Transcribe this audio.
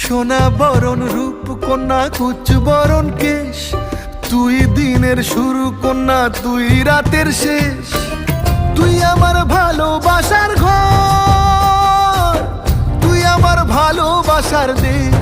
সোনা বরণ রূপ কন্যা কুচ বরণ কেশ, তুই দিনের শুরু কন্যা তুই রাতের শেষ। তুই আমার ভালোবাসার ঘর, তুই আমার ভালোবাসার দেশ।